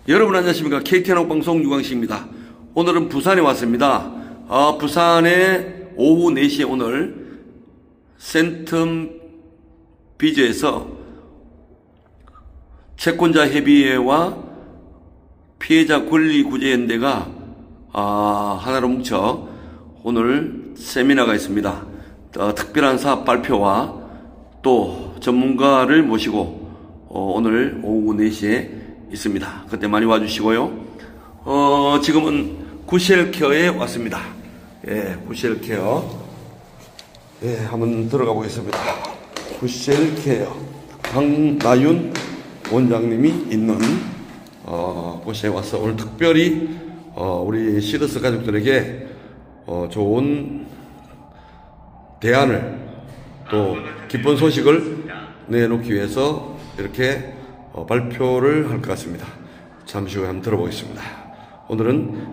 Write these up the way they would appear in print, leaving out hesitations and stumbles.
여러분 안녕하십니까. KTN 한국방송 유광식입니다. 오늘은 부산에 왔습니다. 부산에 오후 4시에 오늘 센텀 비즈에서 채권자 협의회와 피해자 권리구제연대가 하나로 뭉쳐 오늘 세미나가 있습니다. 특별한 사업 발표와 또 전문가를 모시고 오늘 오후 4시에 있습니다. 그때 많이 와주시고요. 지금은 구셀케어에 왔습니다. 예, 구셀케어. 예, 한번 들어가 보겠습니다. 구셀케어. 박나윤 원장님이 있는 곳에 와서 오늘 특별히 우리 시더스 가족들에게 좋은 대안을 또 기쁜 소식을 내놓기 위해서 이렇게 발표를 할 것 같습니다. 잠시 후에 한번 들어보겠습니다. 오늘은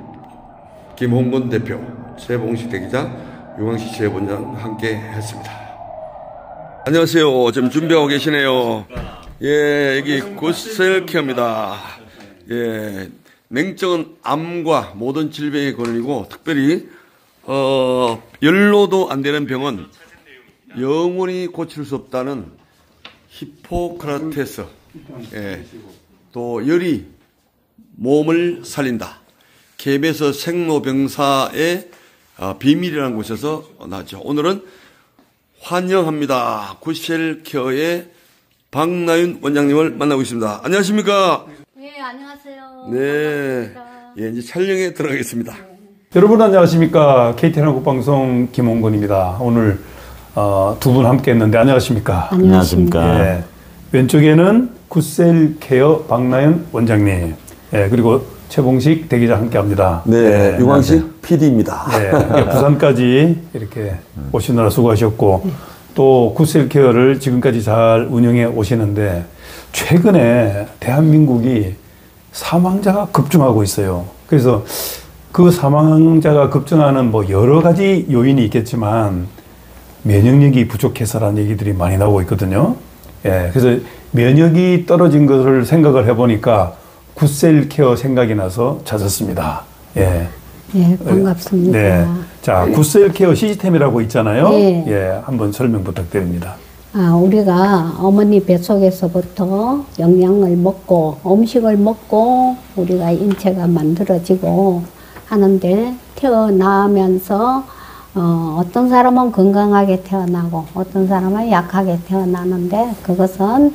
김홍근 대표, 최봉식 대기자, 유광식 최본장 함께 했습니다. 안녕하세요. 지금 준비하고 계시네요. 예, 여기 구셀케어입니다. 예, 냉정한 암과 모든 질병에 걸리고 특별히 열로도 안 되는 병은 영원히 고칠 수 없다는 히포크라테스. 예, 또 열이 몸을 살린다. KBS 생로병사의 비밀이라는 곳에서 나왔죠. 오늘은 환영합니다. 구셀케어의 박나윤 원장님을 만나고 있습니다. 안녕하십니까? 네, 안녕하세요. 네, 예, 이제 촬영에 들어가겠습니다. 여러분 안녕하십니까? KTN 한국방송 김홍근입니다. 오늘 두 분 함께 했는데 안녕하십니까? 안녕하십니까? 예, 왼쪽에는 구셀케어 박나윤 원장님, 예, 그리고 최봉식 대기자 함께 합니다. 네, 유광식 PD입니다. 네, 부산까지 이렇게 오시느라 수고하셨고, 또 구셀케어를 지금까지 잘 운영해 오시는데, 최근에 대한민국이 사망자가 급증하고 있어요. 그래서 그 사망자가 급증하는 뭐 여러 가지 요인이 있겠지만, 면역력이 부족해서라는 얘기들이 많이 나오고 있거든요. 예, 그래서 면역이 떨어진 것을 생각을 해보니까 구셀케어 생각이 나서 찾았습니다. 예. 네, 반갑습니다. 네. 자, 구셀케어 시스템이라고 있잖아요. 네. 예, 한번 설명 부탁드립니다. 우리가 어머니 뱃속에서부터 영양을 먹고 음식을 먹고 우리가 인체가 만들어지고 하는데 태어나면서 어떤 사람은 건강하게 태어나고 어떤 사람은 약하게 태어나는데 그것은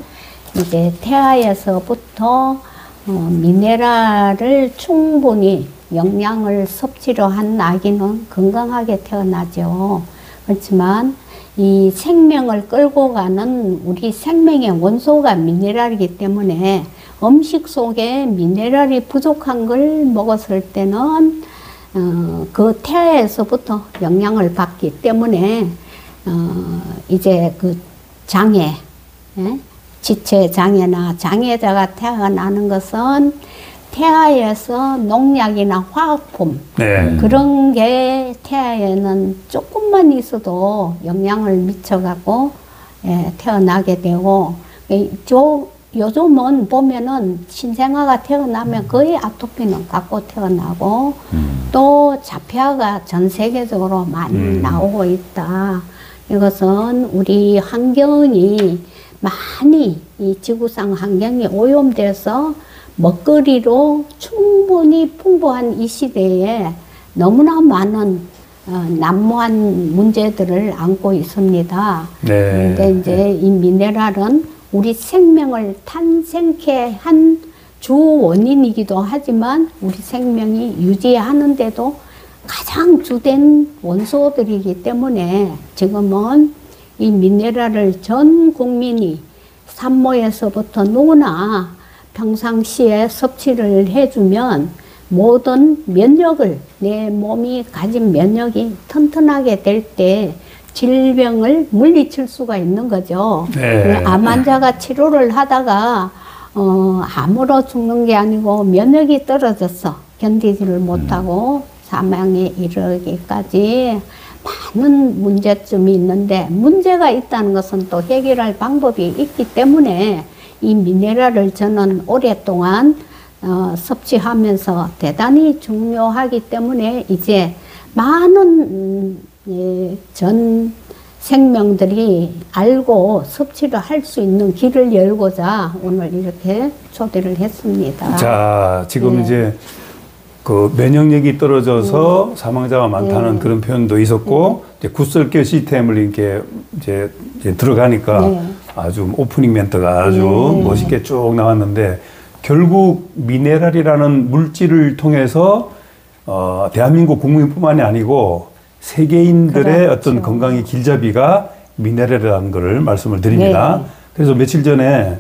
이제 태아에서부터 미네랄을 충분히 영양을 섭취를 한 아기는 건강하게 태어나죠. 그렇지만 이 생명을 끌고 가는 우리 생명의 원소가 미네랄이기 때문에 음식 속에 미네랄이 부족한 걸 먹었을 때는 그 태아에서부터 영향을 받기 때문에 이제 그 장애, 예? 지체 장애나 장애자가 태어나는 것은 태아에서 농약이나 화학품 그런 게 태아에는 조금만 있어도 영향을 미쳐가고 태어나게 되고 요즘은 보면은 신생아가 태어나면 거의 아토피는 갖고 태어나고 또 자폐아가 전 세계적으로 많이 나오고 있다. 이것은 우리 환경이 많이 이 지구상 환경이 오염돼서 먹거리로 충분히 풍부한 이 시대에 너무나 많은 난무한 문제들을 안고 있습니다. 네. 그런데 이제 이 미네랄은 우리 생명을 탄생케 한 주 원인이기도 하지만 우리 생명이 유지하는데도 가장 주된 원소들이기 때문에 지금은 이 미네랄을 전 국민이 산모에서부터 누구나 평상시에 섭취를 해주면 모든 면역을 내 몸이 가진 면역이 튼튼하게 될 때 질병을 물리칠 수가 있는 거죠. 네. 암 환자가 치료를 하다가 암으로 죽는 게 아니고 면역이 떨어져서 견디지를 못하고 사망에 이르기까지 많은 문제점이 있는데 문제가 있다는 것은 또 해결할 방법이 있기 때문에 이 미네랄을 저는 오랫동안 섭취하면서 대단히 중요하기 때문에 이제 많은 전 생명들이 알고 섭취를 할 수 있는 길을 열고자 오늘 이렇게 초대를 했습니다. 자, 지금 이제 그 면역력이 떨어져서 사망자가 많다는 그런 표현도 있었고, 이제 굿셀케어 시스템을 이렇게 이제 들어가니까 아주 오프닝 멘트가 아주 멋있게 쭉 나왔는데, 결국 미네랄이라는 물질을 통해서 대한민국 국민뿐만이 아니고 세계인들의 그렇죠. 어떤 건강의 길잡이가 미네랄이라는 것을 말씀을 드립니다. 그래서 며칠 전에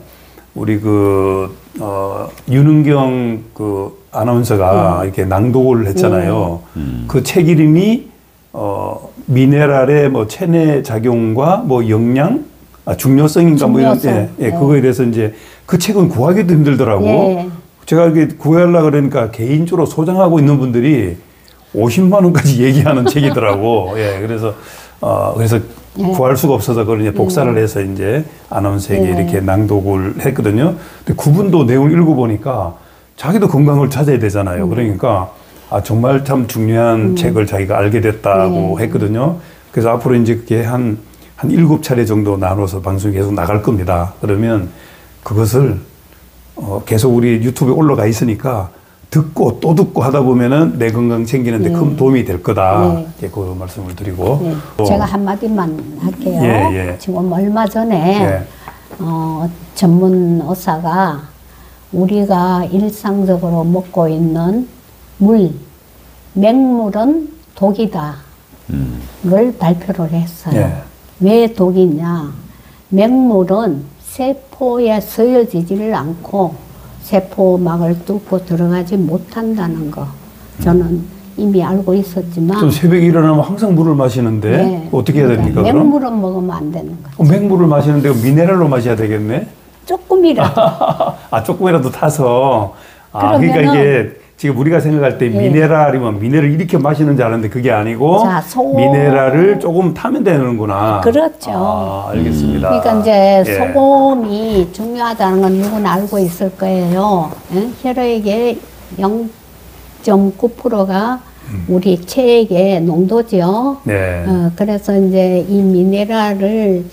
우리 윤은경 아나운서가 이렇게 낭독을 했잖아요. 그 책 이름이 미네랄의 뭐 체내 작용과 뭐 영양, 중요성인가 뭐 이런 그거에 대해서 이제 그 책은 구하기도 힘들더라고. 제가 이렇게 구하려고 그러니까 개인적으로 소장하고 있는 분들이 50만 원까지 얘기하는 책이더라고. 그래서 구할 수가 없어서 그걸 이제 복사를 해서 이제 아나운서에게 이렇게 낭독을 했거든요. 근데 그분도 내용을 읽어보니까 자기도 건강을 찾아야 되잖아요. 그러니까 정말 참 중요한 책을 자기가 알게 됐다고 했거든요. 그래서 앞으로 이제 그게 한 7차례 정도 나눠서 방송이 계속 나갈 겁니다. 그러면 그것을 계속 우리 유튜브에 올라가 있으니까 듣고 또 듣고 하다 보면은 내 건강 챙기는데 큰 도움이 될 거다. 그 말씀을 드리고. 제가 한마디만 할게요. 지금 얼마 전에 전문 의사가 우리가 일상적으로 먹고 있는 맹물은 독이다. 를 발표를 했어요. 왜 독이냐? 맹물은 세포에 스여지지를 않고 세포막을 뚫고 들어가지 못한다는 거. 저는 이미 알고 있었지만. 좀 새벽에 일어나면 항상 물을 마시는데 어떻게 해야 됩니까? 맹물은 그럼? 먹으면 안 되는 거죠. 맹물을 마시는데 미네랄로 마셔야 되겠네? 조금이라도. 조금이라도 타서. 그러니까 이게 지금 우리가 생각할 때 미네랄이면 미네랄을 이렇게 마시는 줄 알았는데 그게 아니고 미네랄을 조금 타면 되는구나. 그렇죠. 알겠습니다. 그러니까 이제 소금이 중요하다는 건 누구나 알고 있을 거예요. 혈액의 0.9%가 우리 체액의 농도죠. 그래서 이제 이 미네랄을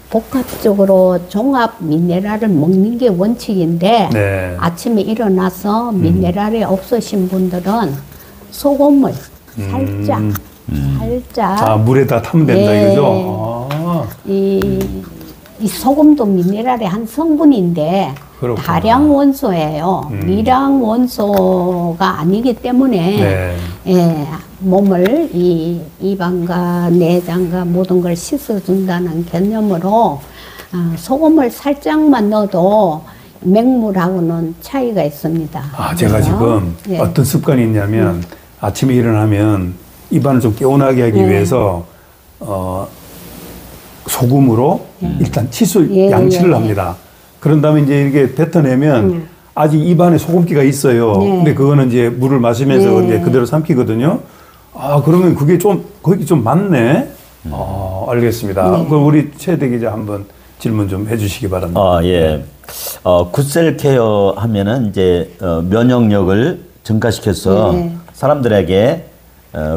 복합적으로 종합 미네랄을 먹는 게 원칙인데 아침에 일어나서 미네랄이 없으신 분들은 소금을 살짝 물에다 타면 된다 이거죠? 이 소금도 미네랄의 한 성분인데 그렇구나. 다량 원소예요. 미량 원소가 아니기 때문에 몸을 입안과 내장과 모든 걸 씻어준다는 개념으로 소금을 살짝만 넣어도 맹물하고는 차이가 있습니다. 제가 지금 어떤 습관이 있냐면 아침에 일어나면 입안을 좀 개운하게 하기 위해서 소금으로 일단 양치를 합니다. 그런 다음에 이제 이렇게 뱉어내면 아직 입안에 소금기가 있어요. 근데 그거는 이제 물을 마시면서 이제 그대로 삼키거든요. 그러면 그게 거기 좀 맞네. 알겠습니다. 그럼 우리 최대 기자 한번 질문 좀 해주시기 바랍니다. 굿셀케어 하면은 이제 면역력을 증가시켜서 사람들에게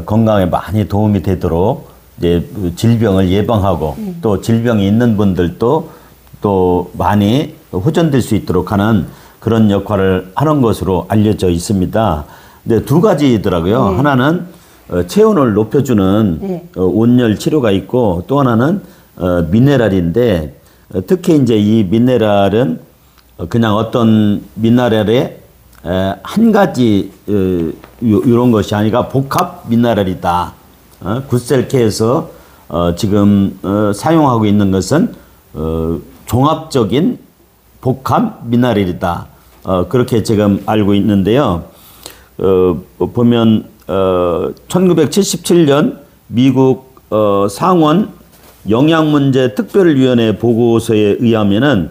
건강에 많이 도움이 되도록 이제 질병을 예방하고 또 질병이 있는 분들도 또 많이 호전될 수 있도록 하는 그런 역할을 하는 것으로 알려져 있습니다. 근데 두 가지더라고요. 하나는 체온을 높여주는 온열 치료가 있고 또 하나는 미네랄인데 특히 이제 이 미네랄은 그냥 어떤 미네랄의 한 가지 이런 것이 아니라 복합 미네랄이다. 굿셀케에서 지금 사용하고 있는 것은 종합적인 복합 미네랄이다. 그렇게 지금 알고 있는데요. 보면 1977년 미국 상원 영양문제 특별위원회 보고서에 의하면은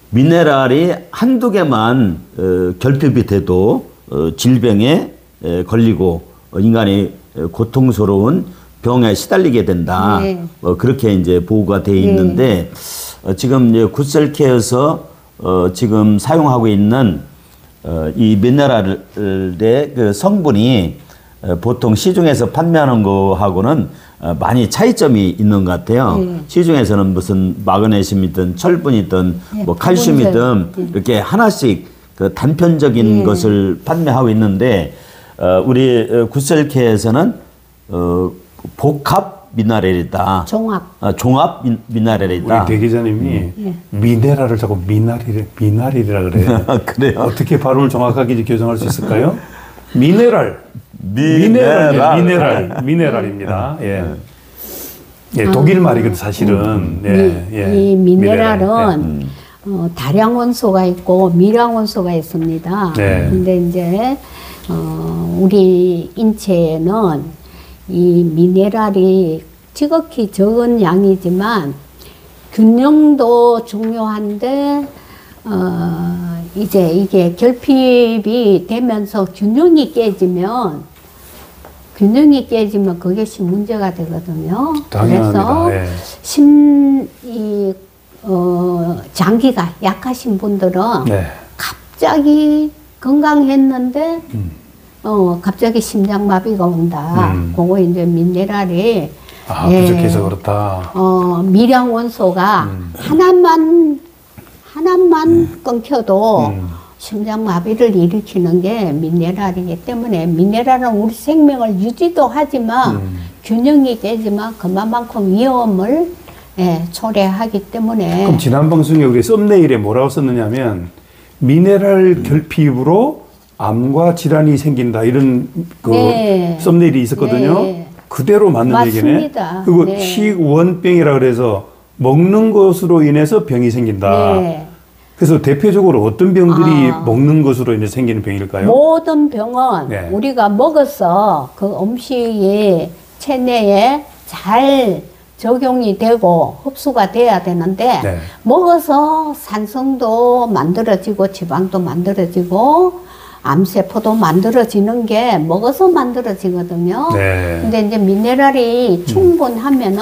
미네랄이 한두 개만 결핍이 돼도 질병에 걸리고 인간이 고통스러운 병에 시달리게 된다. 그렇게 이제 보고가 되어 있는데 지금 이제 굿셀케어에서 지금 사용하고 있는 이 미네랄의 그 성분이 보통 시중에서 판매하는 거하고는 많이 차이점이 있는 것 같아요. 시중에서는 무슨 마그네슘이든 철분이든 뭐 칼슘이든 이렇게 하나씩 그 단편적인 것을 판매하고 있는데 우리 굿셀케에서는 복합 미네랄이다. 종합 미네랄이다. 우리 대 기자님이 미네랄을 자꾸 미나릴이라 그래요. 그래요? 어떻게 발음을 정확하게 교정할 수 있을까요? 미네랄입니다. 예. 예, 독일 말이거든 사실은. 이 미네랄은 다량 원소가 있고 미량 원소가 있습니다. 근데 이제 우리 인체에는 이 미네랄이 지극히 적은 양이지만 균형도 중요한데 이제 이게 결핍이 되면서 균형이 깨지면 그것이 문제가 되거든요. 당연합니다. 그래서 장기가 약하신 분들은 갑자기 건강했는데 갑자기 심장마비가 온다. 그거 이제 미네랄이 부족해서 그렇다. 미량 원소가 하나만 끊겨도 심장마비를 일으키는 게 미네랄이기 때문에 미네랄은 우리 생명을 유지도 하지만 균형이 깨지만 그만큼 위험을 초래하기 때문에. 그럼 지난 방송에 우리 썸네일에 뭐라고 썼느냐면 미네랄 결핍으로 암과 질환이 생긴다 이런 썸네일이 있었거든요. 그대로 맞는 얘기네. 그리고 식원병이라 그래서 먹는 것으로 인해서 병이 생긴다. 그래서 대표적으로 어떤 병들이 먹는 것으로 인해 생기는 병일까요? 모든 병은 우리가 먹어서 그 음식이 체내에 잘 적용이 되고 흡수가 돼야 되는데 먹어서 산성도 만들어지고 지방도 만들어지고 암세포도 만들어지는 게 먹어서 만들어지거든요. 근데 이제 미네랄이 충분하면은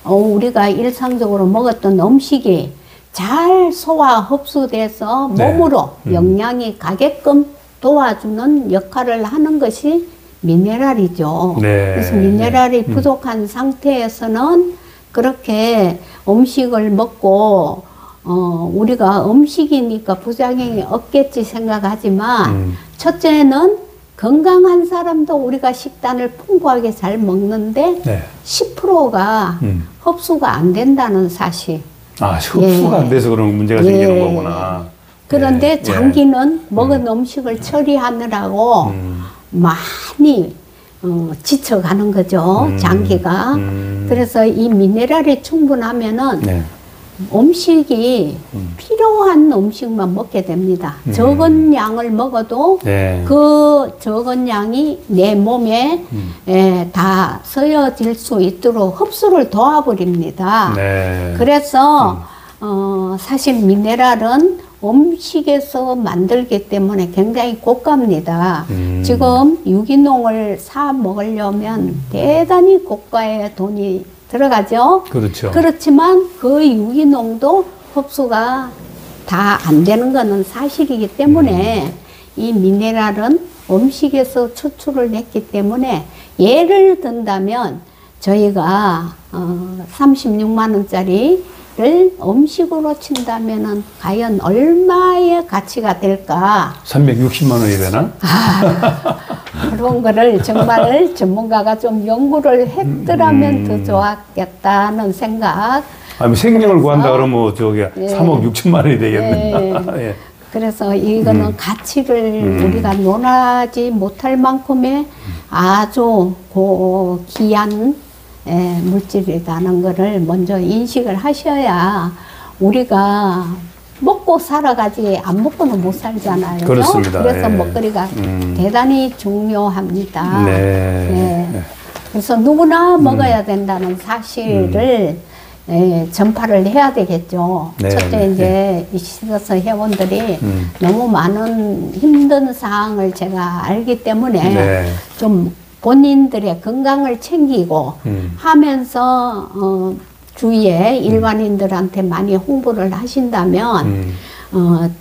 우리가 일상적으로 먹었던 음식이 잘 소화 흡수돼서 몸으로 영양이 가게끔 도와주는 역할을 하는 것이 미네랄이죠. 그래서 미네랄이 부족한 상태에서는 그렇게 음식을 먹고 우리가 음식이니까 부작용이 없겠지 생각하지만 첫째는 건강한 사람도 우리가 식단을 풍부하게 잘 먹는데 10%가 흡수가 안 된다는 사실. 흡수가 안 돼서 그런 문제가 생기는 거구나. 그런데 장기는 먹은 음식을 처리하느라고 많이 지쳐가는 거죠. 장기가. 그래서 이 미네랄이 충분하면은 음식이 필요한 음식만 먹게 됩니다. 적은 양을 먹어도 그 적은 양이 내 몸에 다 쓰여질 수 있도록 흡수를 도와버립니다. 그래서 사실 미네랄은 음식에서 만들기 때문에 굉장히 고가입니다. 지금 유기농을 사 먹으려면 대단히 고가의 돈이 들어가죠. 그렇지만 그 유기농도 흡수가 다 안 되는 것은 사실이기 때문에 이 미네랄은 음식에서 추출을 했기 때문에 예를 든다면 저희가 36만 원짜리를 음식으로 친다면은 과연 얼마의 가치가 될까? 360만 원이 되나? 그런 거를 정말 전문가가 좀 연구를 했더라면 더 좋았겠다는 생각. 생명을 구한다 그러면 저기 3억 6천만 원이 되겠네. 그래서 이거는 가치를 우리가 논하지 못할 만큼의 아주 귀한 물질이라는 것을 먼저 인식을 하셔야 우리가 먹고 살아가지 안 먹고는 못 살잖아요. 그렇습니다. 그래서 먹거리가 대단히 중요합니다. 그래서 누구나 먹어야 된다는 사실을 전파를 해야 되겠죠. 첫째 이제 이 시서스 회원들이 너무 많은 힘든 사항을 제가 알기 때문에 좀 본인들의 건강을 챙기고 하면서 주위에 일반인들한테 많이 홍보를 하신다면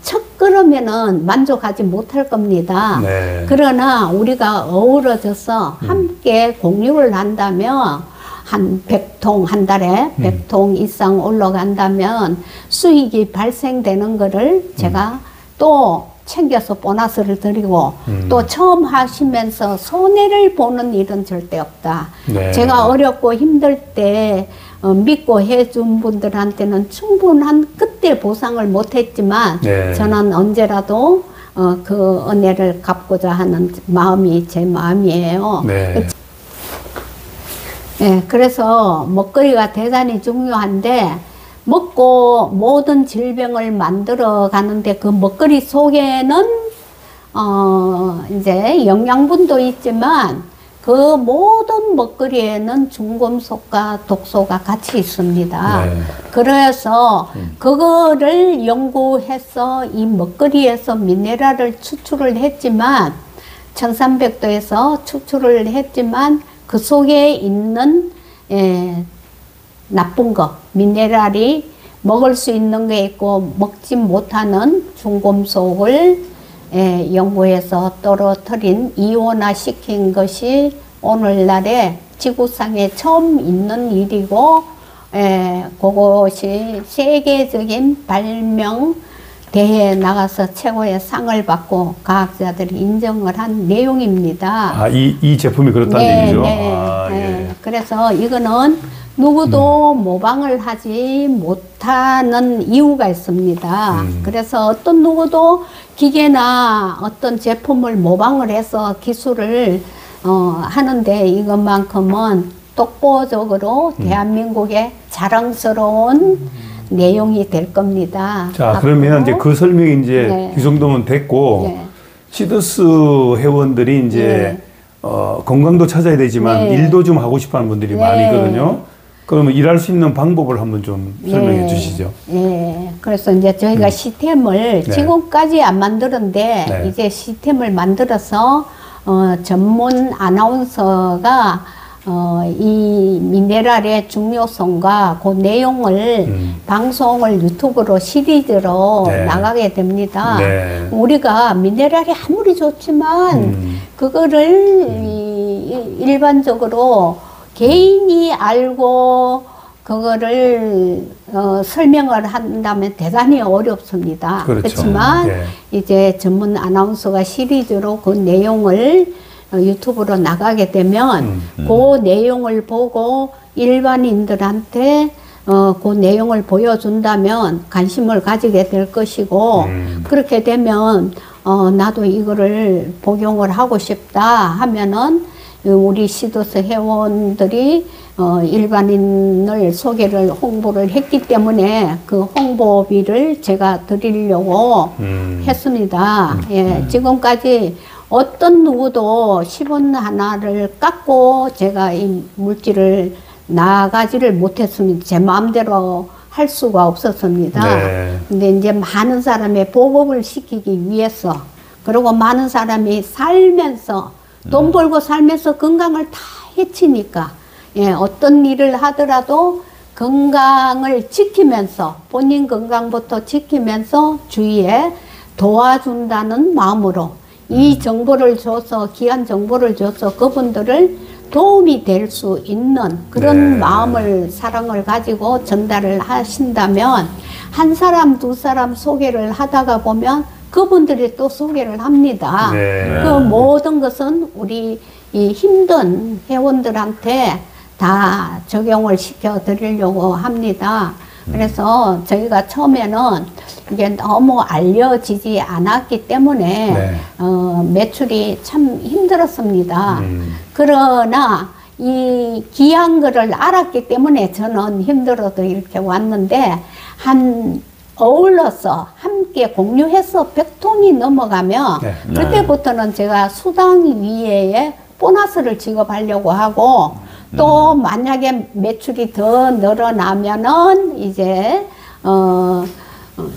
첫 걸음에는 만족하지 못할 겁니다. 네. 그러나 우리가 어우러져서 함께 공유를 한다면 한 100통 한 달에 100통 이상 올라간다면 수익이 발생되는 거를 제가 또 챙겨서 보너스를 드리고 또 처음 하시면서 손해를 보는 일은 절대 없다. 네. 제가 어렵고 힘들 때 믿고 해준 분들한테는 충분한 그때 보상을 못했지만 네. 저는 언제라도 그 은혜를 갚고자 하는 마음이 제 마음이에요. 네. 네, 그래서 먹거리가 대단히 중요한데 먹고 모든 질병을 만들어 가는데 그 먹거리 속에는 이제 영양분도 있지만 그 모든 먹거리에는 중금속과 독소가 같이 있습니다. 네. 그래서 그거를 연구해서 이 먹거리에서 미네랄을 추출을 했지만 1300도에서 추출을 했지만 그 속에 있는 나쁜 거, 미네랄이 먹을 수 있는 게 있고 먹지 못하는 중금속을 연구해서 떨어뜨린 이온화 시킨 것이 오늘날에 지구상에 처음 있는 일이고 그것이 세계적인 발명 대회에 나가서 최고의 상을 받고 과학자들이 인정을 한 내용입니다. 아, 이 제품이 그렇다는 네, 얘기죠? 네, 아, 네. 예. 그래서 이거는 누구도 모방을 하지 못하는 이유가 있습니다. 그래서 어떤 누구도 기계나 어떤 제품을 모방을 해서 기술을 하는데 이것만큼은 독보적으로 대한민국의 자랑스러운 내용이 될 겁니다. 자, 그러면 이제 그 설명이 이제 네. 이 정도면 됐고, 네. 시더스 회원들이 이제 건강도 찾아야 되지만 네. 일도 좀 하고 싶어 하는 분들이 네. 많이 있거든요. 그러면 일할 수 있는 방법을 한번 좀 설명해 주시죠. 예. 그래서 이제 저희가 시스템을 네. 지금까지 안 만들었는데 네. 이제 시스템을 만들어서 전문 아나운서가 이 미네랄의 중요성과 그 내용을 방송을 유튜브로 시리즈로 네. 나가게 됩니다. 네. 우리가 미네랄이 아무리 좋지만 그거를 일반적으로 개인이 알고 그거를 설명을 한다면 대단히 어렵습니다. 그렇죠. 그렇지만 네. 이제 전문 아나운서가 시리즈로 그 내용을 유튜브로 나가게 되면 그 내용을 보고 일반인들한테 그 내용을 보여준다면 관심을 가지게 될 것이고 그렇게 되면 나도 이거를 복용을 하고 싶다 하면은 우리 시더스 회원들이 일반인을 소개를 홍보를 했기 때문에 그 홍보비를 제가 드리려고 했습니다. 예, 지금까지 어떤 누구도 10원 하나를 깎고 제가 이 물질을 나가지를 못했습니다. 제 마음대로 할 수가 없었습니다. 네. 근데 이제 많은 사람의 보급을 시키기 위해서 그리고 많은 사람이 살면서 돈 벌고 살면서 건강을 다 해치니까 예, 어떤 일을 하더라도 건강을 지키면서 본인 건강부터 지키면서 주위에 도와준다는 마음으로 이 정보를 줘서 귀한 정보를 줘서 그분들을 도움이 될 수 있는 그런 네. 마음을 사랑을 가지고 전달을 하신다면 한 사람 두 사람 소개를 하다가 보면 그분들이 또 소개를 합니다. 네. 그 모든 것은 우리 이 힘든 회원들한테 다 적용을 시켜 드리려고 합니다. 그래서 저희가 처음에는 이게 너무 알려지지 않았기 때문에 네. 매출이 참 힘들었습니다. 그러나 이 귀한 거를 알았기 때문에 저는 힘들어도 이렇게 왔는데 어울러서 함께 공유해서 100통이 넘어가면 네. 그때부터는 제가 수당 위에 보너스를 지급하려고 하고 또 만약에 매출이 더 늘어나면은 이제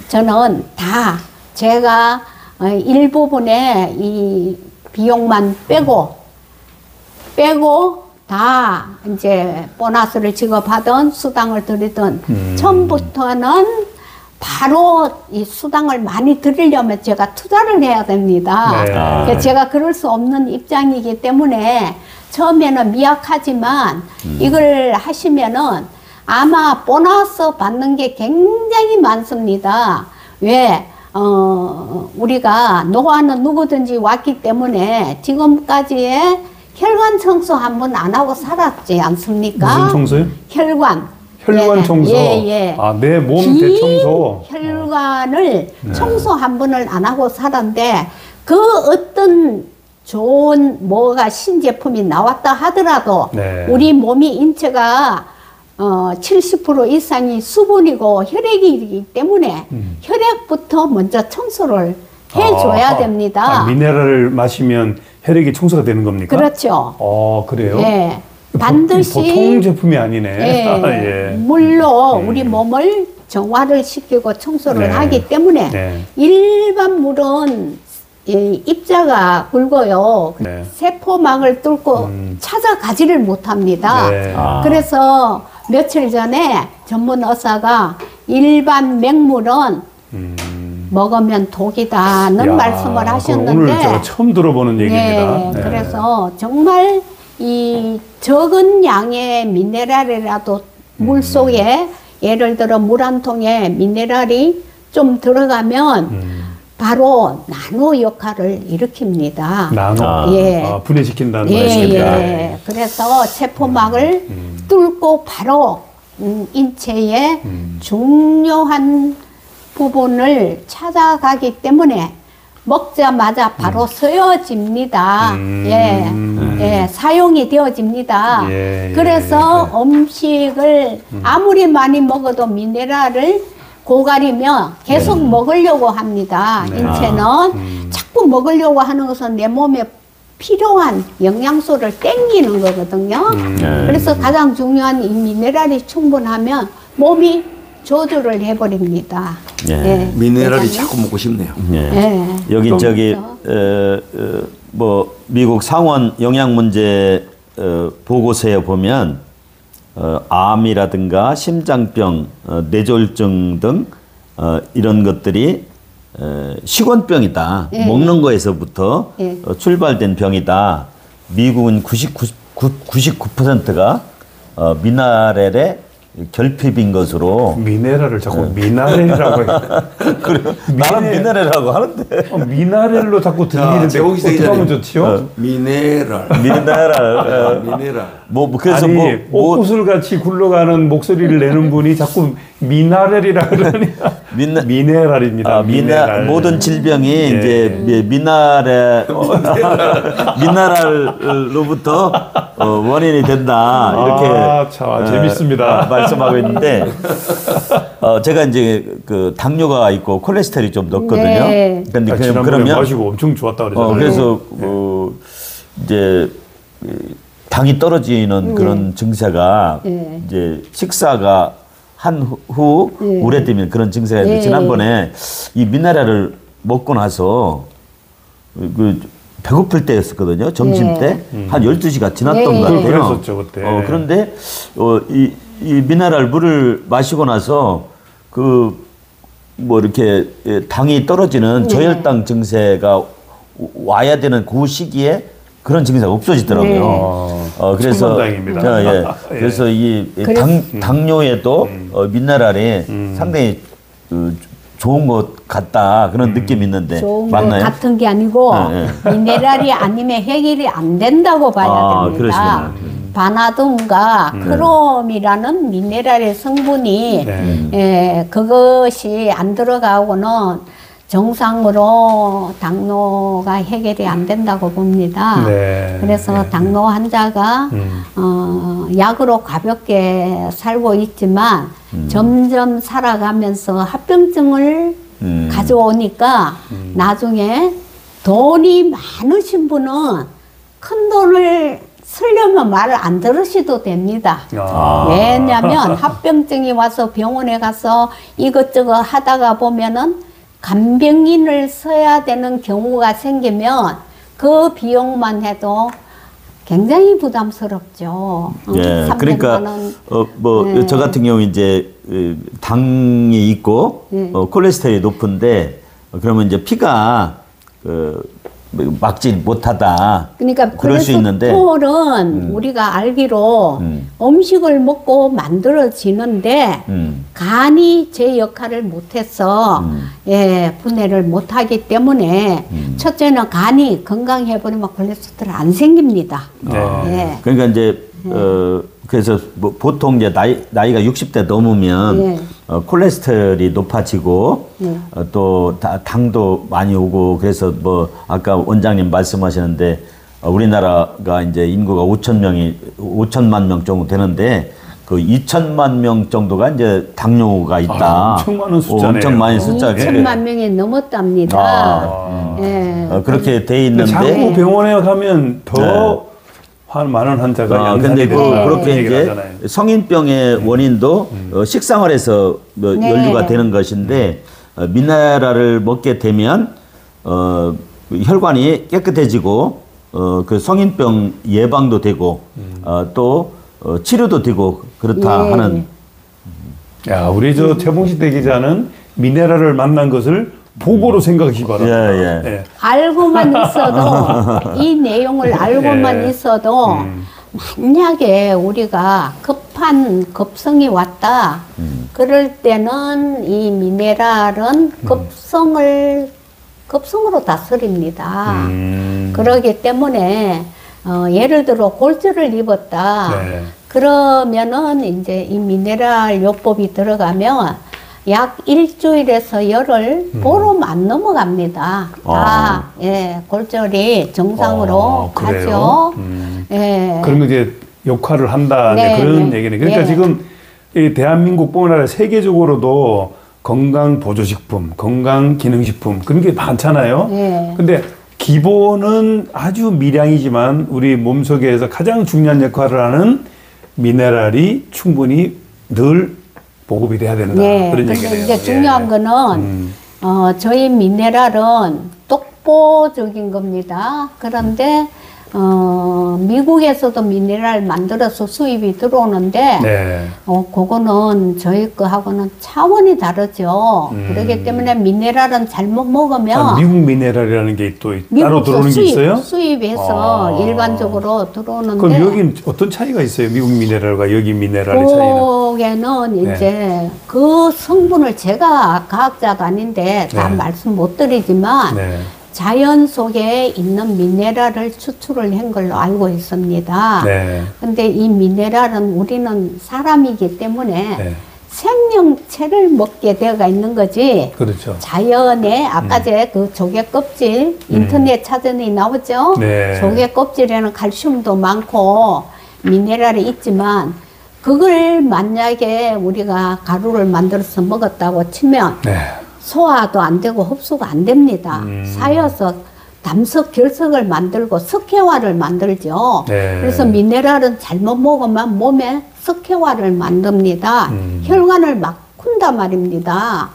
저는 다 제가 일부분의 이 비용만 빼고 다 이제 보너스를 지급하든 수당을 드리든 처음부터는 바로 이 수당을 많이 드리려면 제가 투자를 해야 됩니다. 그러니까 제가 그럴 수 없는 입장이기 때문에 처음에는 미약하지만 이걸 하시면은 아마 보너스 받는 게 굉장히 많습니다. 왜? 우리가 노화는 누구든지 왔기 때문에 지금까지의 혈관 청소 한 번 안 하고 살았지 않습니까? 무슨 청소요? 혈관. 혈관 청소. 아, 내 몸 대청소. 혈관을 청소 한 번을 안 하고 살았는데 그 어떤 좋은 뭐가 신제품이 나왔다 하더라도 우리 몸이 인체가 70% 이상이 수분이고 혈액이기 때문에 혈액부터 먼저 청소를 해줘야 됩니다. 미네랄을 마시면 혈액이 청소가 되는 겁니까? 그렇죠. 그래요? 네. 반드시 보통 제품이 아니네. 예, 물로 우리 몸을 정화를 시키고 청소를 하기 때문에 일반 물은 입자가 굵어요. 세포막을 뚫고 찾아가지를 못합니다. 그래서 며칠 전에 전문 의사가 일반 맹물은 먹으면 독이다는 말씀을 하셨는데 오늘 제가 처음 들어보는 얘기입니다. 그래서 정말 이 적은 양의 미네랄이라도 물 속에 예를 들어 물 한 통에 미네랄이 좀 들어가면 바로 나노 역할을 일으킵니다. 나노? 분해시킨다는 말씀입니다. 그래서 세포막을 뚫고 바로 인체의 중요한 부분을 찾아가기 때문에 먹자마자 바로 쓰여집니다. 사용이 되어집니다. 그래서 음식을 아무리 많이 먹어도 미네랄을 고가리며 계속 먹으려고 합니다. 인체는 자꾸 먹으려고 하는 것은 내 몸에 필요한 영양소를 땡기는 거거든요. 그래서 가장 중요한 이 미네랄이 충분하면 몸이 조절을 해버립니다. 미네랄이 자꾸 먹고 싶네요. 여기 저기 뭐 미국 상원 영양 문제 보고서에 보면 암이라든가 심장병, 뇌졸중 등 이런 것들이 식원병이다. 먹는 거에서부터 출발된 병이다. 미국은 99%가 미네랄의 결핍인 것으로. 미네랄을 자꾸 미나렐이라고 해. 그래, 나는 미네랄이라고 하는데. 미나렐로 자꾸 들리는데 어떻게 하면 좋지요? 미네랄. 뭐 그래서 아니, 옥구슬 같이 굴러가는 목소리를 내는 분이 자꾸 미나렐이라 그러니까 미네랄입니다. 미네랄. 모든 질병이 이제 미네랄로부터 원인이 된다. 이렇게 참 재밌습니다. 말씀하고 있는데 제가 이제 그 당뇨가 있고 콜레스테롤이 좀 높거든요. 근데 그러면 마시고 엄청 좋았다 그러잖아요. 그래서 이제 당이 떨어지는 그런 증세가 이제 식사가 한 후 오래되면 그런 증세가 있는데 지난번에 이 미네랄을 먹고 나서 그 배고플 때였었거든요. 점심 때 한 12시가 지났던 것 같아요. 그랬었죠, 그때. 그런데 이 미네랄 물을 마시고 나서 그 뭐 이렇게 당이 떨어지는 저혈당 증세가 와야 되는 그 시기에 그런 증세가 없어지더라고요. 그래서 다행입니다. 그래서 이 당뇨에도 미네랄이 상당히 좋은 것 같다 그런 느낌이 있는데 좋은 맞나요? 것 같은 게 아니고 미네랄이 아니면 해결이 안 된다고 봐야 됩니다. 바나듐과 크롬이라는 미네랄의 성분이 그것이 안 들어가고는 정상으로 당뇨가 해결이 안 된다고 봅니다. 그래서 당뇨 환자가 약으로 가볍게 살고 있지만 점점 살아가면서 합병증을 가져오니까 나중에 돈이 많으신 분은 큰 돈을 쓰려면 말을 안 들으셔도 됩니다. 왜냐하면 합병증이 와서 병원에 가서 이것저것 하다가 보면은 간병인을 써야 되는 경우가 생기면 그 비용만 해도 굉장히 부담스럽죠. 예, 300만 그러니까 원. 뭐 저 같은 경우 이제 당이 있고 콜레스테롤이 높은데 그러면 이제 피가 막지 못하다. 그러니까 그럴 수 있는데 콜레스테롤은 우리가 알기로 음식을 먹고 만들어지는데 간이 제 역할을 못해서 예, 분해를 못하기 때문에 첫째는 간이 건강해버리면 콜레스테롤 안 생깁니다. 네. 예. 그러니까 이제 그래서 뭐 보통 이제 나이가 60대 넘으면 예. 콜레스테롤이 높아지고 또 당도 많이 오고 그래서 뭐 아까 원장님 말씀하시는데 우리나라가 이제 인구가 5천만 명 정도 되는데 그 2천만 명 정도가 이제 당뇨가 있다. 엄청 많은 숫자네요. 엄청 많은 숫자. 2천만 명이 넘었답니다. 예. 그렇게 돼 있는데 자꾸 병원에 가면 더 많은 환자가 근데 양산이 그렇게 이제 성인병의 원인도 식생활에서 연루가 되는 것인데 미네랄을 먹게 되면 혈관이 깨끗해지고 그 성인병 예방도 되고 또 치료도 되고 그렇다 하는. 야, 우리 저 최봉식 대기자는 미네랄을 만난 것을 보고로 생각하시기 바랍니다. 예. 알고만 있어도 이 내용을 알고만 있어도 만약에 우리가 급한 급성이 왔다 그럴 때는 이 미네랄은 급성으로 다스립니다. 그러기 때문에 예를 들어 골절을 입었다 그러면은 이제 이 미네랄 요법이 들어가면 약 일주일에서 열흘 보름 안 넘어갑니다. 다 예, 골절이 정상으로 가죠. 예. 그런 거 이제 역할을 한다 그런 얘기네. 그러니까 지금 이 대한민국뿐만 아니라 세계적으로도 건강 보조식품, 건강 기능식품 그런 게 많잖아요. 근데 기본은 아주 미량이지만 우리 몸속에서 가장 중요한 역할을 하는 미네랄이 충분히 늘 보급이 돼야 된다. 그런 얘기네요. 이제 중요한 거는 저희 미네랄은 독보적인 겁니다. 그런데 미국에서도 미네랄 만들어서 수입이 들어오는데 그거는 저희 거하고는 차원이 다르죠. 그렇기 때문에 미네랄은 잘못 먹으면 미국 미네랄이라는 게 또 따로 들어오는 게 있어요? 수입해서 일반적으로 들어오는데 그럼 여긴 어떤 차이가 있어요? 미국 미네랄과 여기 미네랄의 차이는? 거기는 이제 그 성분을 제가 과학자가 아닌데 다 말씀 못 드리지만 자연 속에 있는 미네랄을 추출을 한 걸로 알고 있습니다. 근데 이 미네랄은 우리는 사람이기 때문에 생명체를 먹게 되어가 있는 거지. 그렇죠. 자연에 아까 그 조개 껍질 인터넷 찾으니 나오죠. 조개 껍질에는 칼슘도 많고 미네랄이 있지만 그걸 만약에 우리가 가루를 만들어서 먹었다고 치면 소화도 안 되고 흡수가 안 됩니다. 쌓여서 담석 결석을 만들고 석회화를 만들죠. 그래서 미네랄은 잘못 먹으면 몸에 석회화를 만듭니다. 혈관을 막힌다 말입니다.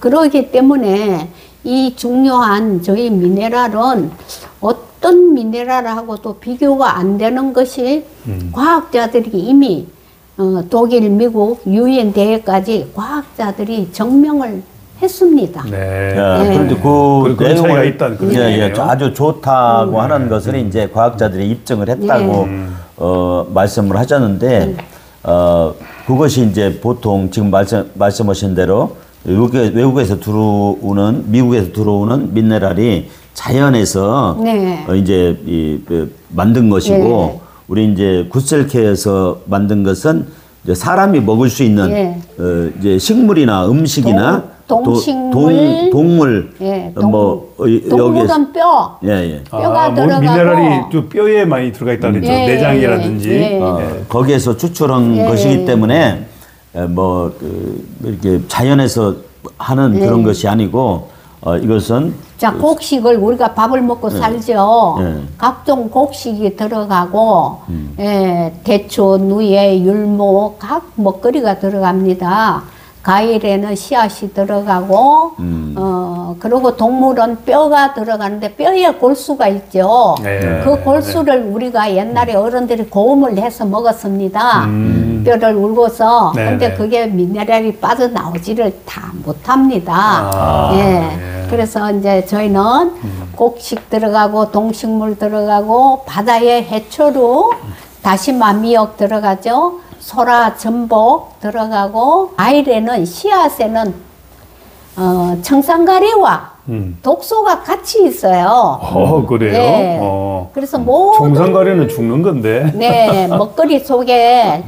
그러기 때문에 이 중요한 저희 미네랄은 어떤 미네랄하고도 비교가 안 되는 것이 과학자들이 이미 독일, 미국, 유엔 대회까지 과학자들이 증명을 했습니다. 그런데 그 내용을 있다는 그런 얘기네요. 아주 좋다고 하는 것을 이제 과학자들이 입증을 했다고 말씀을 하셨는데 그것이 이제 보통 지금 말씀하신 대로 외국에서 들어오는 미국에서 들어오는 미네랄이 자연에서 이제 만든 것이고 우리 이제 굿셀케에서 만든 것은 이제 사람이 먹을 수 있는 이제 식물이나 음식이나 동식물, 동물, 뭐 동물은 뼈, 뼈가 들어가고 미네랄이 좀 뼈에 많이 들어가 있다 그랬죠. 내장이라든지 거기에서 추출한 것이기 때문에 뭐 이렇게 자연에서 하는 그런 것이 아니고 이것은 자 곡식을 우리가 밥을 먹고 살죠. 각종 곡식이 들어가고 대추, 누에, 율무 각 먹거리가 들어갑니다. 과일에는 씨앗이 들어가고 그리고 동물은 뼈가 들어가는데 뼈에 골수가 있죠. 네. 그 골수를 우리가 옛날에 어른들이 고음을 해서 먹었습니다. 뼈를 울고서. 네, 근데 네. 그게 미네랄이 빠져나오지를 다 못합니다. 예. 예. 그래서 이제 저희는 곡식 들어가고 동식물 들어가고 바다에 해초류, 다시마, 미역 들어가죠. 소라, 전복 들어가고 과일에는 씨앗에는 청산가리와 독소가 같이 있어요. 그래요? 네. 그래서 모든 청산가리는 죽는 건데. 네, 먹거리 속에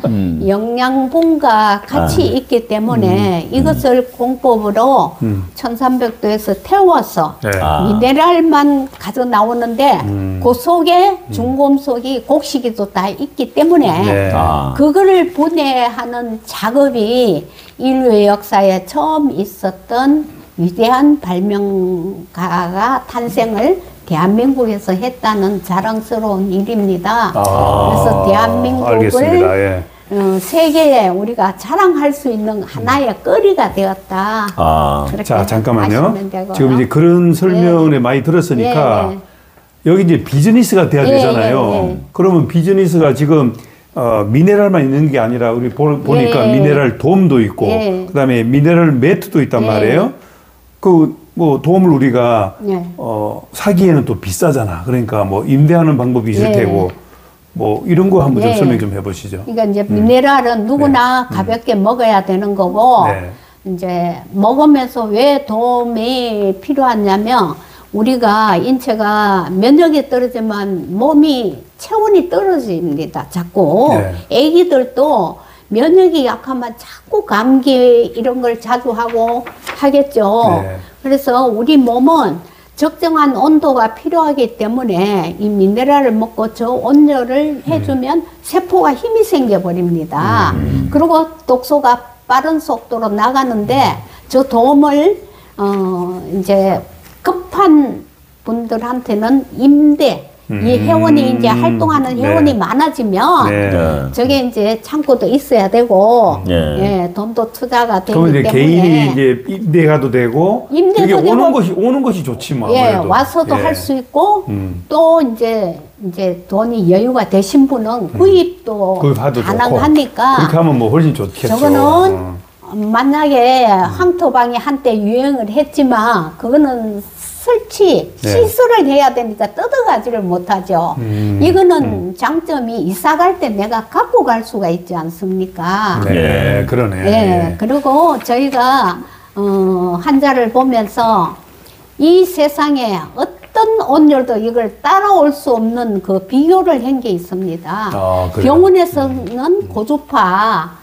영양분과 같이 있기 때문에 이것을 공법으로 1300도에서 태워서 네. 미네랄만 가져 나오는데 그 속에 중금속이 곡식이도 다 있기 때문에 네. 그거를 분해하는 작업이 인류의 역사에 처음 있었던 위대한 발명가가 탄생을 대한민국에서 했다는 자랑스러운 일입니다. 그래서 대한민국을 알겠습니다. 예. 세계에 우리가 자랑할 수 있는 하나의 거리가 되었다. 그렇게 자, 잠깐만요. 하시면 되고요. 지금 이제 그런 설명을 많이 들었으니까 여기 이제 비즈니스가 돼야 되잖아요. 그러면 비즈니스가 지금 미네랄만 있는 게 아니라 우리 보니까 미네랄 돔도 있고 그다음에 미네랄 매트도 있단 말이에요. 그 뭐 돔을 우리가 사기에는 또 비싸잖아. 그러니까 뭐 임대하는 방법이 있을 테고 뭐 이런 거 한번 좀 설명 좀 해보시죠. 그러니까 이제 미네랄은 누구나 가볍게 먹어야 되는 거고 이제 먹으면서 왜 돔이 필요하냐면 우리가 인체가 면역이 떨어지면 몸이 체온이 떨어집니다. 자꾸 애기들도 면역이 약하면 자꾸 감기 이런 걸 자주 하고 하겠죠. 그래서 우리 몸은 적정한 온도가 필요하기 때문에 이 미네랄을 먹고 저 온열을 해주면 세포가 힘이 생겨버립니다. 그리고 독소가 빠른 속도로 나가는데 저 돔을 이제 급한 분들한테는 임대 이 회원이 이제 활동하는 회원이 많아지면 저게 이제 창고도 있어야 되고 돈도 투자가 되기 그럼 이제 때문에 개인이 이제 임대가도 되고 여기 오는 것이 좋지 뭐. 와서도 할 수 있고 또 이제 돈이 여유가 되신 분은 구입도 가능하니까 그렇게 하면 뭐 훨씬 좋겠죠. 저거는 만약에 황토방이 한때 유행을 했지만 그거는 시술을 해야 되니까 뜯어가지를 못하죠. 이거는 장점이 이사 갈 때 내가 갖고 갈 수가 있지 않습니까? 네, 그러네. 그리고 저희가 환자를 보면서 이 세상에 어떤 온열도 이걸 따라올 수 없는 그 비교를 한 게 있습니다. 병원에서는 고주파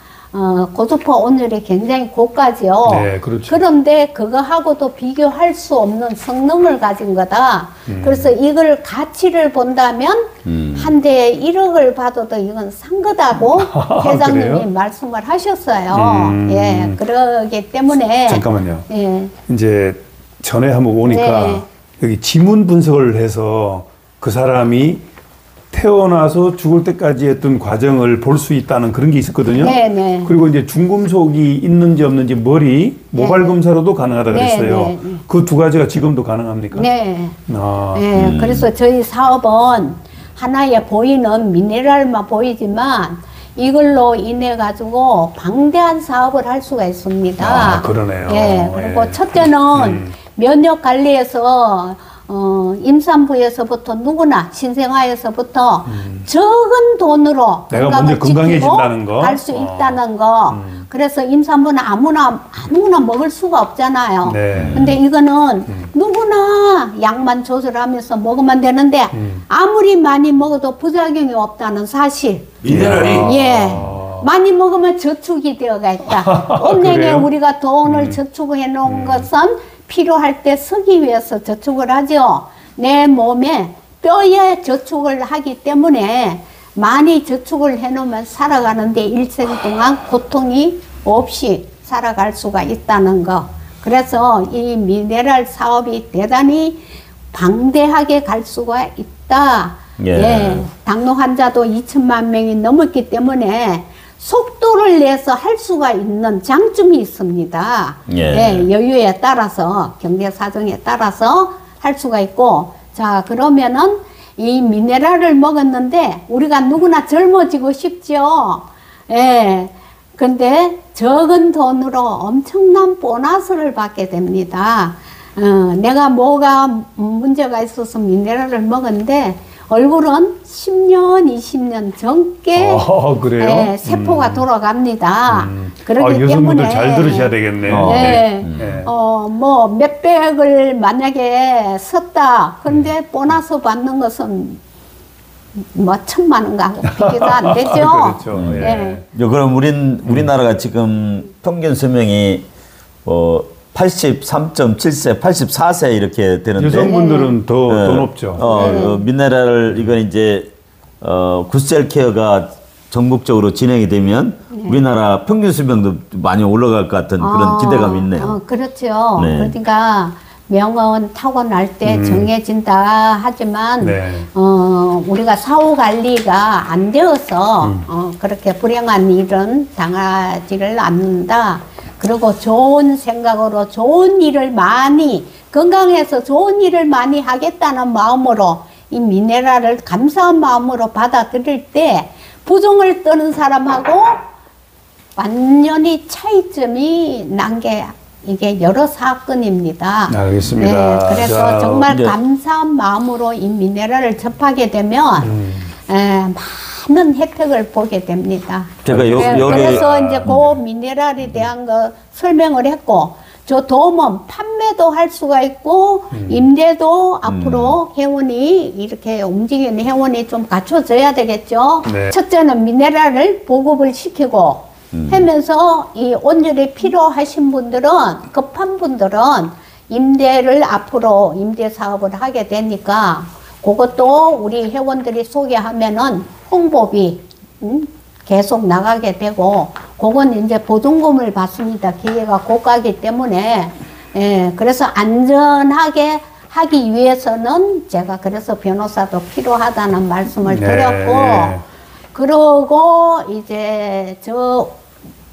온열이 굉장히 고가죠. 그렇죠. 그런데 그거하고도 비교할 수 없는 성능을 가진 거다. 그래서 이걸 가치를 본다면 한 대에 1억을 받아도 이건 산 거다고 회장님이 말씀을 하셨어요. 그러기 때문에 잠깐만요. 이제 전에 한번 오니까 여기 지문 분석을 해서 그 사람이 태어나서 죽을 때까지 했던 과정을 볼 수 있다는 그런 게 있었거든요. 그리고 이제 중금속이 있는지 없는지 모발 검사로도 가능하다 그랬어요. 그 두 가지가 지금도 가능합니까? 그래서 저희 사업은 하나에 보이는 미네랄만 보이지만 이걸로 인해 가지고 방대한 사업을 할 수가 있습니다. 그러네요. 그리고 첫째는 면역 관리에서 임산부에서부터 누구나 신생아에서부터 적은 돈으로 내가 먼저 건강해진다는 거, 갈 수 있다는 거. 그래서 임산부는 아무나 먹을 수가 없잖아요. 근데 이거는 누구나 양만 조절하면서 먹으면 되는데 아무리 많이 먹어도 부작용이 없다는 사실. 많이 먹으면 저축이 되어가 있다. 은행에 우리가 돈을 저축해 놓은 것은 필요할 때 쓰기 위해서 저축을 하죠. 내 몸에 뼈에 저축을 하기 때문에 많이 저축을 해놓으면 살아가는데 일생 동안 고통이 없이 살아갈 수가 있다는 거. 그래서 이 미네랄 사업이 대단히 방대하게 갈 수가 있다. 당뇨 환자도 2천만 명이 넘었기 때문에 속도를 내서 할 수가 있는 장점이 있습니다. 예, 여유에 따라서, 경제 사정에 따라서 할 수가 있고, 자, 그러면은 이 미네랄을 먹었는데 우리가 누구나 젊어지고 싶죠. 예. 근데 적은 돈으로 엄청난 보너스를 받게 됩니다. 내가 뭐가 문제가 있어서 미네랄을 먹었는데 얼굴은 10년, 20년 젊게 그래요? 예, 세포가 돌아갑니다. 그렇기 여성분들 때문에 잘 들으셔야 되겠네요. 뭐 몇백을 만약에 썼다. 그런데 보너스 받는 것은 뭐 1,000만 원 가고 비교도 안 되죠. 그렇죠. 그럼 우리나라가 지금 평균 수명이 83.7세, 84세 이렇게 되는데 여성분들은 더 높죠. 미네랄 이건 이제 굿셀 케어가 전국적으로 진행이 되면 우리나라 평균 수명도 많이 올라갈 것 같은 그런 기대감이 있네요. 그렇죠. 그러니까 명은 타고날 때 정해진다 하지만 우리가 사후 관리가 안 되어서 그렇게 불행한 일은 당하지를 않는다. 그리고 좋은 생각으로 좋은 일을 많이, 건강해서 좋은 일을 많이 하겠다는 마음으로 이 미네랄을 감사한 마음으로 받아들일 때 부종을 떠는 사람하고 완전히 차이점이 난 게 이게 여러 사건입니다. 알겠습니다. 그래서 자, 정말 감사한 마음으로 이 미네랄을 접하게 되면 많은 혜택을 보게 됩니다. 제가 그래서 이제 그 미네랄에 대한 거 설명을 했고, 저 도움은 판매도 할 수가 있고 임대도 앞으로 회원이 이렇게 움직이는 회원이 좀 갖춰져야 되겠죠. 첫째는 미네랄을 보급을 시키고 하면서 이 온열이 필요하신 분들은, 급한 분들은 임대를 앞으로 임대 사업을 하게 되니까 그것도 우리 회원들이 소개하면은 홍보비 계속 나가게 되고, 그건 이제 보증금을 받습니다. 기계가 고가기 때문에. 그래서 안전하게 하기 위해서는 제가 그래서 변호사도 필요하다는 말씀을 드렸고, 그러고 이제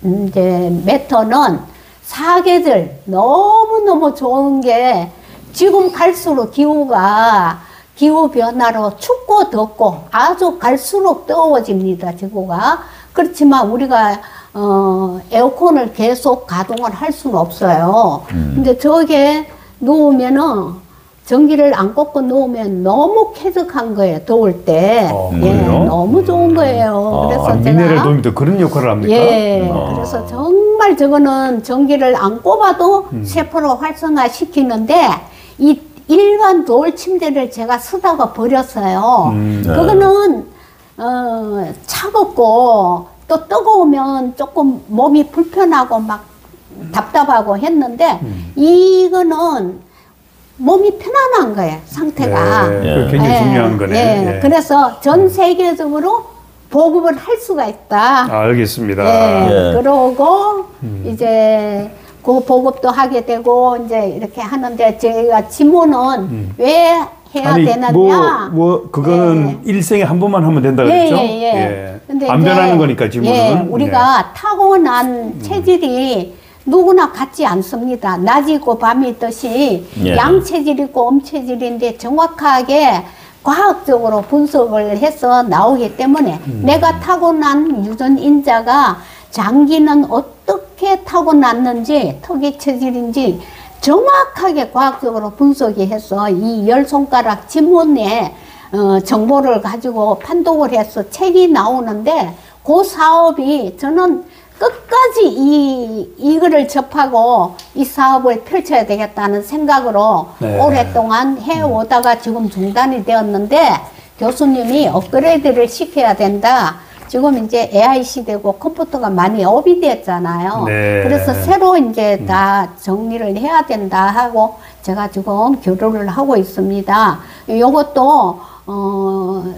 이제 메터는 사계절 너무너무 좋은 게, 지금 갈수록 기후 변화로 춥고 덥고 아주 갈수록 뜨거워집니다, 지구가. 그렇지만 우리가 에어컨을 계속 가동을 할 수는 없어요. 근데 저게 누우면은 전기를 안 꽂고 누우면 너무 쾌적한 거예요, 더울 때. 너무 좋은 거예요. 그래서 미네랄 도움이 또 그런 역할을 합니까? 그래서 정말 저거는 전기를 안 꼽아도 세포를 활성화시키는데, 이 일반 돌 침대를 제가 쓰다가 버렸어요. 그거는 차갑고 또 뜨거우면 조금 몸이 불편하고 막 답답하고 했는데, 이거는 몸이 편안한 거예요, 상태가. 굉장히 중요한 거네. 그래서 전 세계적으로 보급을 할 수가 있다. 알겠습니다. 그러고 이제 그 보급도 하게 되고 이제 이렇게 하는데, 제가 질문은 왜 해야 되느냐? 그거는 일생에 한 번만 하면 된다 그랬죠? 근데 안 변하는 거니까 질문은. 우리가 타고난 체질이 누구나 같지 않습니다. 낮이 있고 밤이 있듯이 양체질이 있고 음체질인데 정확하게 과학적으로 분석을 해서 나오기 때문에 내가 타고난 유전인자가 장기는 어떻게 타고났는지, 특이 체질인지 정확하게 과학적으로 분석이 해서 이 10손가락 지문에 정보를 가지고 판독을 해서 책이 나오는데, 그 사업이 저는 끝까지 이거를 접하고 이 사업을 펼쳐야 되겠다는 생각으로 오랫동안 해오다가 지금 중단이 되었는데, 교수님이 업그레이드를 시켜야 된다. 지금 이제 AI 시대고 컴퓨터가 많이 업이 됐잖아요. 그래서 새로 이제 다 정리를 해야 된다 하고 제가 지금 교류를 하고 있습니다. 요것도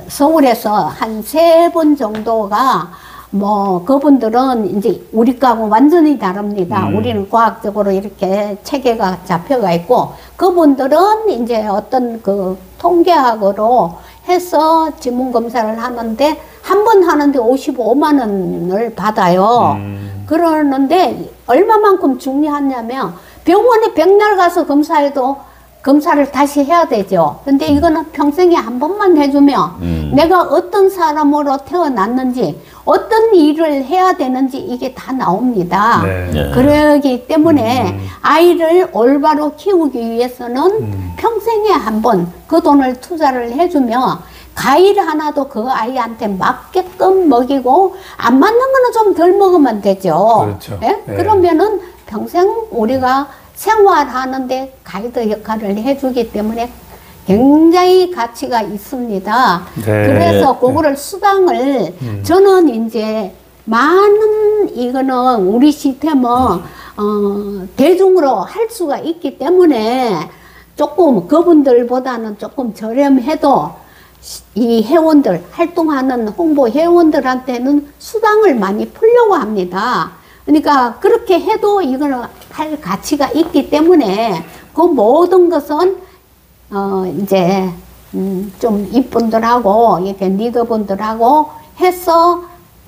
서울에서 한 3분 정도가 뭐 그분들은 이제 우리 거하고 완전히 다릅니다. 우리는 과학적으로 이렇게 체계가 잡혀가 있고, 그분들은 이제 어떤 그 통계학으로 해서 지문 검사를 하는데 한 번 하는데 55만 원을 받아요. 그러는데 얼마만큼 중요하냐면 병원에 백날 가서 검사해도 검사를 다시 해야 되죠. 근데 이거는 평생에 한 번만 해주면 내가 어떤 사람으로 태어났는지 어떤 일을 해야 되는지 이게 다 나옵니다. 네. 그러기 때문에 아이를 올바로 키우기 위해서는 평생에 한 번 그 돈을 투자를 해주면 과일 하나도 그 아이한테 맞게끔 먹이고 안 맞는 거는 좀 덜 먹으면 되죠. 그렇죠. 예? 네. 그러면은 평생 우리가 생활하는데 가이드 역할을 해주기 때문에 굉장히 가치가 있습니다. 네. 그래서 그거를 수당을 저는 이제 많은 이거는 우리 시스템은 대중으로 할 수가 있기 때문에 조금 그분들보다는 조금 저렴해도 이 회원들 활동하는 홍보 회원들한테는 수당을 많이 풀려고 합니다. 그러니까 그렇게 해도 이거는 할 가치가 있기 때문에 그 모든 것은 이제 좀 이분들하고 이렇게 리더분들하고 해서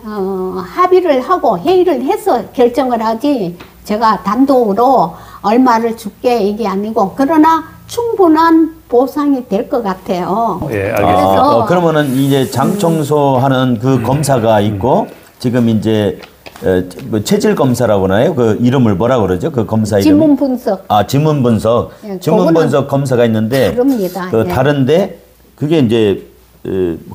합의를 하고 회의를 해서 결정을 하지 제가 단독으로 얼마를 줄게 이게 아니고 그러나 충분한 보상이 될 것 같아요. 예, 알겠습니다. 그러면은 이제 장 청소하는 그 검사가 있고 지금 이제 뭐 체질 검사라고 하나요? 그 이름을 뭐라 그러죠? 그 검사 이름? 지문 분석. 아, 지문 분석. 예, 지문 분석 검사가 있는데 다릅니다. 그 예. 다른데 그게 이제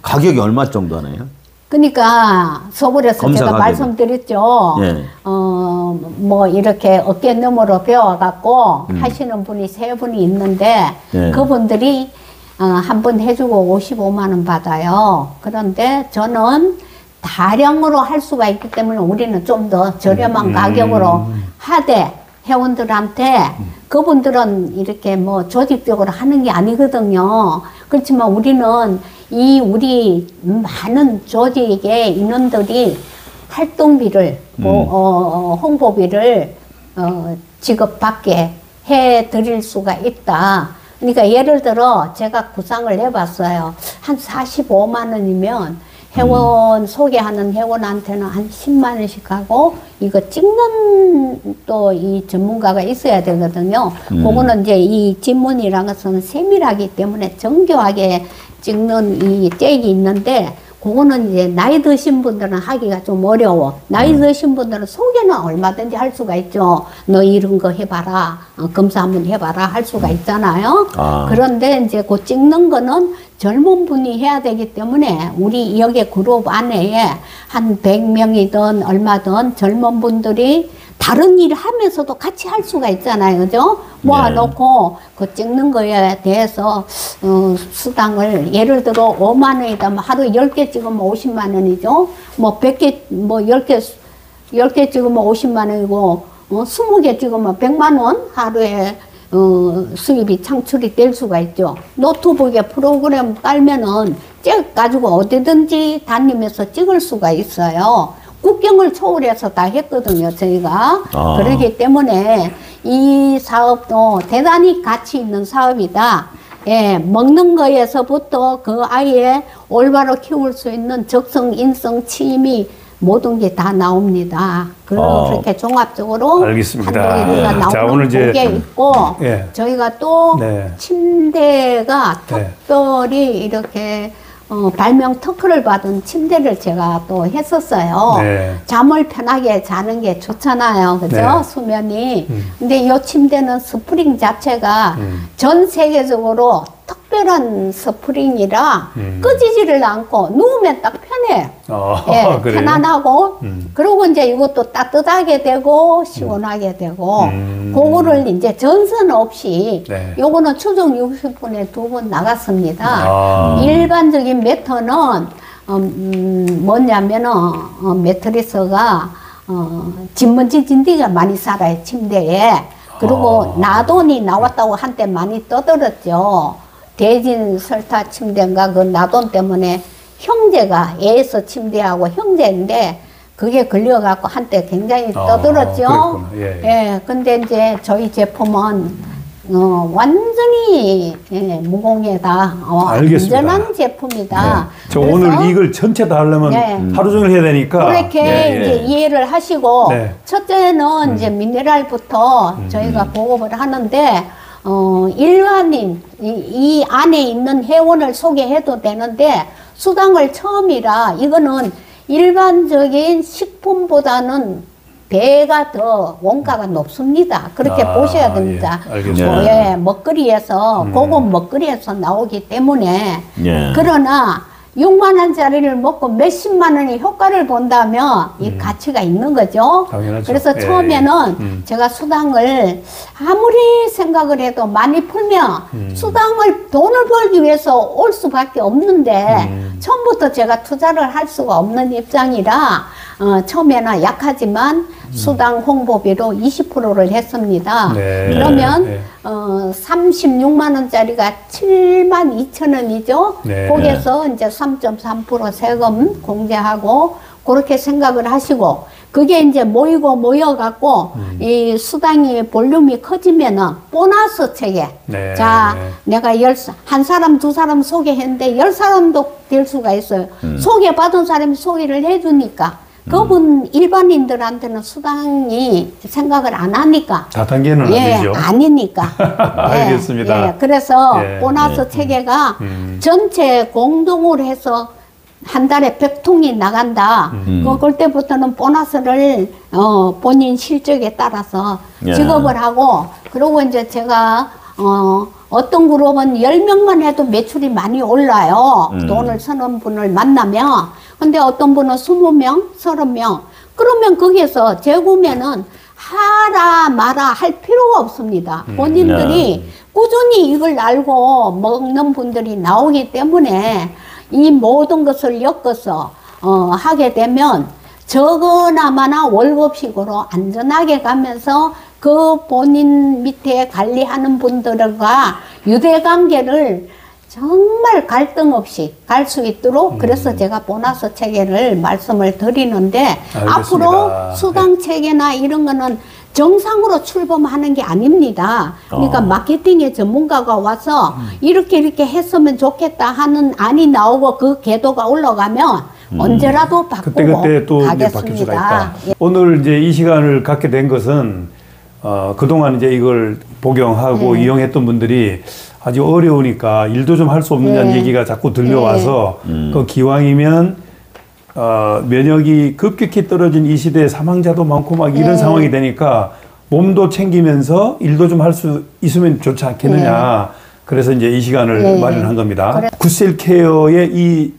가격이 얼마 정도 하나요? 그러니까 서울에서 검사 제가 가격이. 말씀드렸죠. 예. 뭐 이렇게 어깨너머로 배워갖고 하시는 분이 3분이 있는데 예. 그분들이 한 번 해주고 55만 원 받아요. 그런데 저는 다량으로 할 수가 있기 때문에 우리는 좀 더 저렴한 가격으로 하되 회원들한테 그분들은 이렇게 뭐 조직적으로 하는 게 아니거든요. 그렇지만 우리는 우리 많은 조직의 인원들이 활동비를 홍보비를 지급받게 해 드릴 수가 있다. 그러니까 예를 들어 제가 구상을 해봤어요. 한 45만 원이면 회원 소개하는 회원한테는 한 10만 원씩 하고 이거 찍는 또 이 전문가가 있어야 되거든요. 그거는 이제 이 지문이라는 것은 세밀하기 때문에 정교하게 찍는 이 잭이 있는데 그거는 이제 나이 드신 분들은 하기가 좀 어려워. 나이 드신 분들은 소개는 얼마든지 할 수가 있죠. 너 이런 거 해봐라. 검사 한번 해봐라. 할 수가 있잖아요. 그런데 이제 그 찍는 거는 젊은 분이 해야 되기 때문에 우리 여기 그룹 안에 한 100명이든 얼마든 젊은 분들이 다른 일 하면서도 같이 할 수가 있잖아요. 그죠? 모아놓고 그 찍는 거에 대해서 수당을 예를 들어 5만 원이다. 뭐 하루 10개 찍으면 50만 원이죠. 뭐 100개, 뭐 10개 찍으면 50만 원이고 20개 찍으면 100만 원 하루에 수입이 창출이 될 수가 있죠. 노트북에 프로그램 깔면은 가지고 어디든지 다니면서 찍을 수가 있어요. 국경을 초월해서 다 했거든요, 저희가. 그렇기 때문에 이 사업도 대단히 가치 있는 사업이다. 예, 먹는 거에서부터 그 아이의 올바로 키울 수 있는 적성, 인성, 취미 모든 게 다 나옵니다. 그렇게 종합적으로 알겠습니다. 한국에서 자, 나오는 오늘 이제 게 있고 예. 저희가 또 네. 침대가 네. 특별히 이렇게 발명 특허를 받은 침대를 제가 또 했었어요. 네. 잠을 편하게 자는 게 좋잖아요. 그죠? 네. 수면이. 근데 이 침대는 스프링 자체가 전 세계적으로 특별한 스프링이라 꺼지지를 않고 누우면 딱 편해요. 예, 그래요? 편안하고 그리고 이제 이것도 따뜻하게 되고 시원하게 되고 그거를 이제 전선 없이 네. 요거는 추정 60분에 2번 나갔습니다. 일반적인 매트는 뭐냐면은 매트리스가 진먼지 진드기가 많이 살아요, 침대에. 그리고 나돈이 나왔다고 한때 많이 떠들었죠. 대진 설타 침대인가 그 나돈 때문에 형제가 AS 침대하고 형제인데 그게 걸려갖고 한때 굉장히 떠들었죠. 예. 예, 근데 이제 저희 제품은 완전히 무공해다. 알겠습니다. 안전한 제품이다. 저 오늘 이걸 전체 다 하려면 하루 종일 해야 되니까 그렇게 이제 이해를 하시고 첫째는 이제 미네랄부터 저희가 보급을 하는데 일반인 이 안에 있는 회원을 소개해도 되는데 수당을 처음이라 이거는 일반적인 식품보다는 배가 더 원가가 높습니다. 그렇게 보셔야 됩니다. 예, 알겠습니다. 먹거리에서 고급 먹거리에서 나오기 때문에 예. 그러나 6만 원짜리를 먹고 몇십만 원의 효과를 본다면 이 가치가 있는 거죠. 당연하죠. 그래서 처음에는 제가 수당을 아무리 생각을 해도 많이 풀면 수당을 돈을 벌기 위해서 올 수밖에 없는데 처음부터 제가 투자를 할 수가 없는 입장이라 처음에는 약하지만 수당 홍보비로 20%를 했습니다. 그러면 36만 원짜리가 7만 2천 원이죠. 거기에서 이제 3.3% 세금 공제하고 그렇게 생각을 하시고 그게 이제 모여갖고 이 수당이 볼륨이 커지면은 보너스 체계. 자, 내가 한 사람, 두 사람 소개했는데 10사람도 될 수가 있어요. 소개받은 사람이 소개를 해주니까. 그분 일반인들한테는 수당이 생각을 안 하니까. 다단계는 아니죠. 아니니까. 알겠습니다. 그래서 보너스 체계가 전체 공동으로 해서 한 달에 100통이 나간다. 그때부터는 보너스를 본인 실적에 따라서 지급을 하고 그리고 이제 제가 어떤 그룹은 10명만 해도 매출이 많이 올라요. 돈을 쓰는 분을 만나면. 근데 어떤 분은 20명, 30명. 그러면 거기에서 재구매는 하라 마라 할 필요가 없습니다. 본인들이 꾸준히 이걸 알고 먹는 분들이 나오기 때문에 이 모든 것을 엮어서 하게 되면 적어나마나 월급식으로 안전하게 가면서 그 본인 밑에 관리하는 분들과 유대관계를 정말 갈등 없이 갈 수 있도록 그래서 제가 보너스 체계를 말씀을 드리는데 알겠습니다. 앞으로 수당 체계나 이런 거는 정상으로 출범하는 게 아닙니다. 그러니까 마케팅의 전문가가 와서 이렇게 했으면 좋겠다 하는 안이 나오고 그 궤도가 올라가면 언제라도 바꾸고 그때 또 가겠습니다. 바뀔 수가 있다. 오늘 이제 이 시간을 갖게 된 것은 그동안 이제 이걸 복용하고 이용했던 분들이 아주 어려우니까 일도 좀 할 수 없느냐는 얘기가 자꾸 들려와서 그 기왕이면 면역이 급격히 떨어진 이 시대에 사망자도 많고 막 이런 상황이 되니까 몸도 챙기면서 일도 좀 할 수 있으면 좋지 않겠느냐. 그래서 이제 이 시간을 마련한 겁니다. 굿셀케어의 이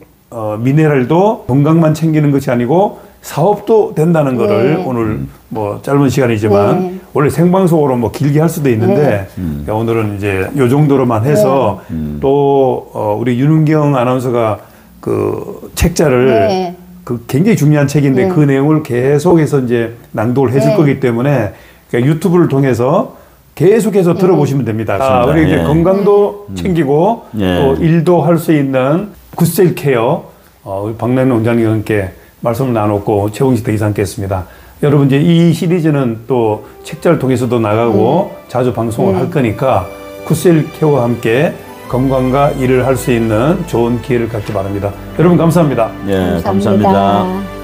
미네랄도 건강만 챙기는 것이 아니고 사업도 된다는 거를 오늘 뭐 짧은 시간이지만 원래 생방송으로 뭐 길게 할 수도 있는데 오늘은 이제 요 정도로만 해서 또 우리 윤은경 아나운서가 그 책자를 그 굉장히 중요한 책인데 그 내용을 계속해서 이제 낭독을 해줄 거기 때문에 그러니까 유튜브를 통해서 계속해서 들어보시면 됩니다. 우리 이제 건강도 챙기고 또 일도 할 수 있는 굿셀케어 우리 박남희 원장님과 함께 말씀을 나눴고 최홍식 대기사 함께 했습니다. 여러분 이제 이 시리즈는 또 책자를 통해서도 나가고 자주 방송을 할 거니까 굿셀케어와 함께 건강과 일을 할 수 있는 좋은 기회를 갖기 바랍니다. 여러분 감사합니다. 감사합니다.